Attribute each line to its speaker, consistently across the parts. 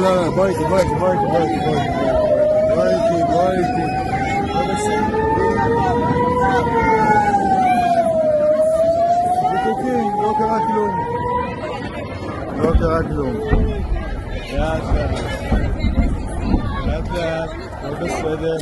Speaker 1: لا بايتي بايتي بايتي بايتي بايتي بايتي بايتي לא קרה כלום. לא קרה כלום. לאט לאט. לאט לאט. לא בסדר.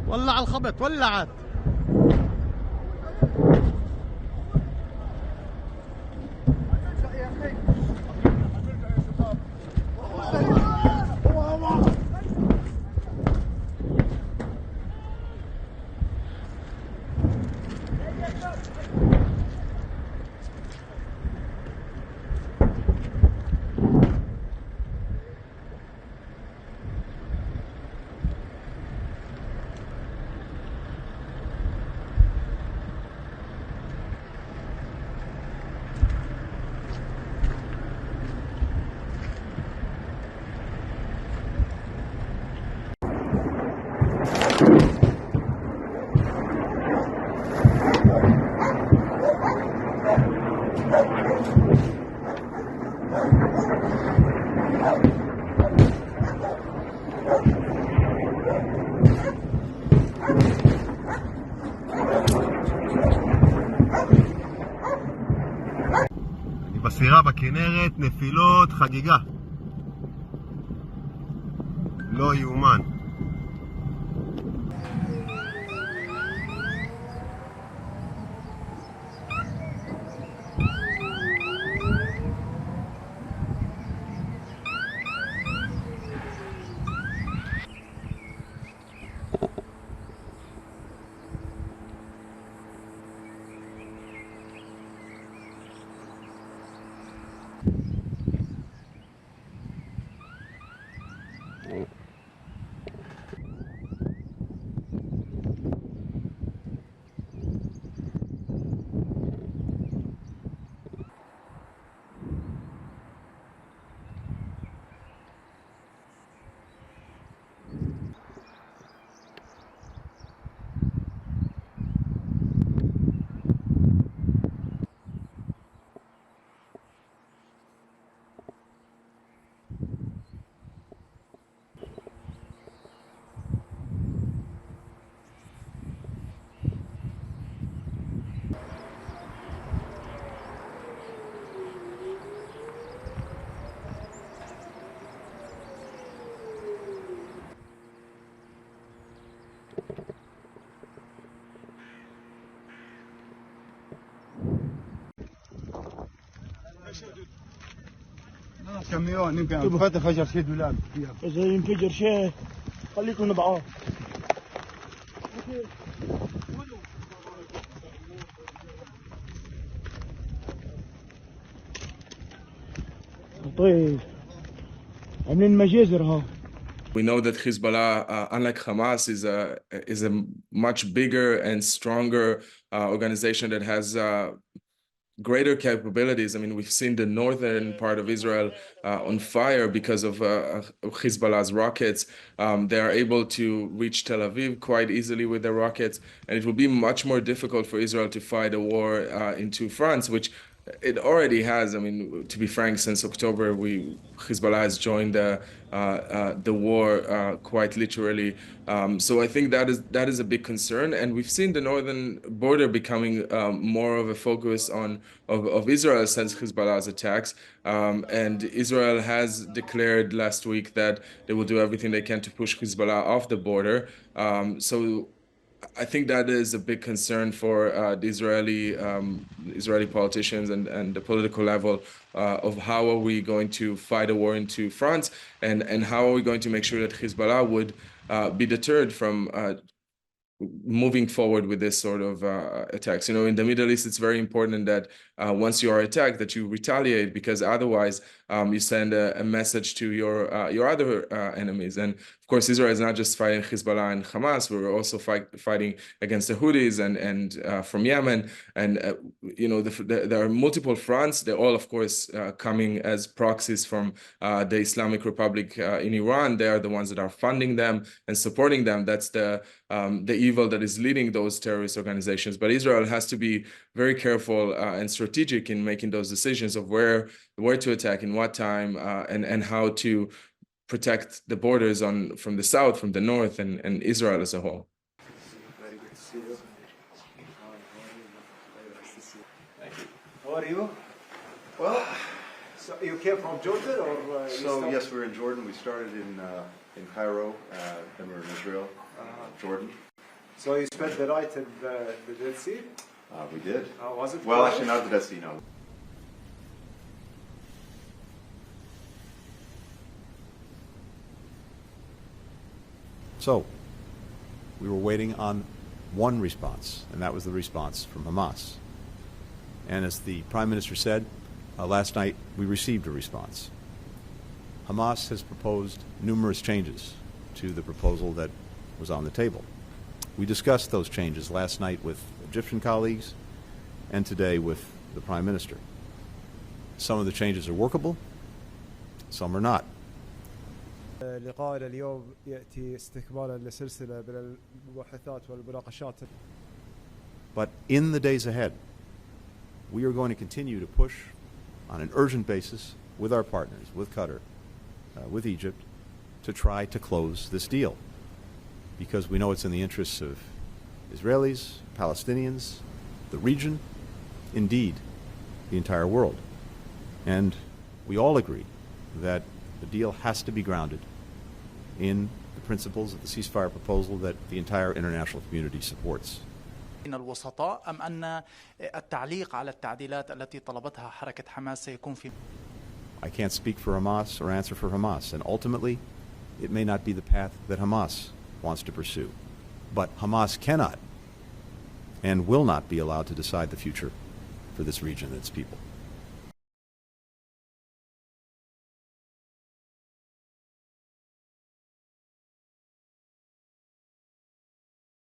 Speaker 1: ولع الخبط ولعت. בסירה בכנרת, נפילות, חגיגה. לא יאומן. كاميون يمكن فجر شيء دولاب
Speaker 2: إذا ينفجر شيء خليكم نبعوه. طيب عاملين مجازر ها.
Speaker 3: We know that Hezbollah, unlike Hamas, is a much bigger and stronger organization that has greater capabilities. I mean, we've seen the northern part of Israel on fire because of Hezbollah's rockets. They are able to reach Tel Aviv quite easily with their rockets, and it will be much more difficult for Israel to fight a war in two fronts, which it already has. I mean, to be frank, since October, Hezbollah has joined the war quite literally. So I think that is a big concern, and we've seen the northern border becoming more of a focus of Israel since Hezbollah's attacks. And Israel has declared last week that they will do everything they can to push Hezbollah off the border. So I think that is a big concern for the Israeli politicians and the political level of how are we going to fight a war in two fronts, and how are we going to make sure that Hezbollah would be deterred from moving forward with this sort of attacks. You know, in the Middle East, it's very important that once you are attacked, that you retaliate, because otherwise you send a message to your other enemies. And of course, Israel is not just fighting Hezbollah and Hamas. We're also fighting against the Houthis and from Yemen. And you know, there are multiple fronts. They're all, of course, coming as proxies from the Islamic Republic in Iran. They are the ones that are funding them and supporting them. That's the evil that is leading those terrorist organizations. But Israel has to be very careful and strategic in making those decisions of where to attack, in what time, and how to protect the borders from the south, from the north, and Israel as a whole.
Speaker 4: Very good to see you. How are you? Well, so you came from Jordan, or?
Speaker 5: So yes, we're in Jordan. We started in Cairo, then we're in Israel, Jordan.
Speaker 4: So you spent the night in the Dead Sea?
Speaker 5: We did.
Speaker 4: Was it?
Speaker 5: Well, actually, not the Dead Sea, no.
Speaker 6: So, we were waiting on one response, and that was the response from Hamas. And as the Prime Minister said, last night we received a response. Hamas has proposed numerous changes to the proposal that was on the table. We discussed those changes last night with Egyptian colleagues and today with the Prime Minister. Some of the changes are workable, some are not.
Speaker 7: لقاءنا اليوم يأتي استكمالا لسلسلة من المباحثات والمناقشات.
Speaker 6: But in the days ahead, we are going to continue to push on an urgent basis with our partners, with Qatar, with Egypt, to try to close this deal, because we know it's in the interests of Israelis, Palestinians, the region, indeed, the entire world. And we all agree that the deal has to be grounded in the principles of the ceasefire proposal that the entire international community supports.
Speaker 8: الوسطاء أم أن التعليق على التعديلات التي طلبتها حركة حماس سيكون في
Speaker 6: I can't speak for Hamas or answer for Hamas, and ultimately it may not be the path that Hamas wants to pursue. But Hamas cannot and will not be allowed to decide the future for this region and its people.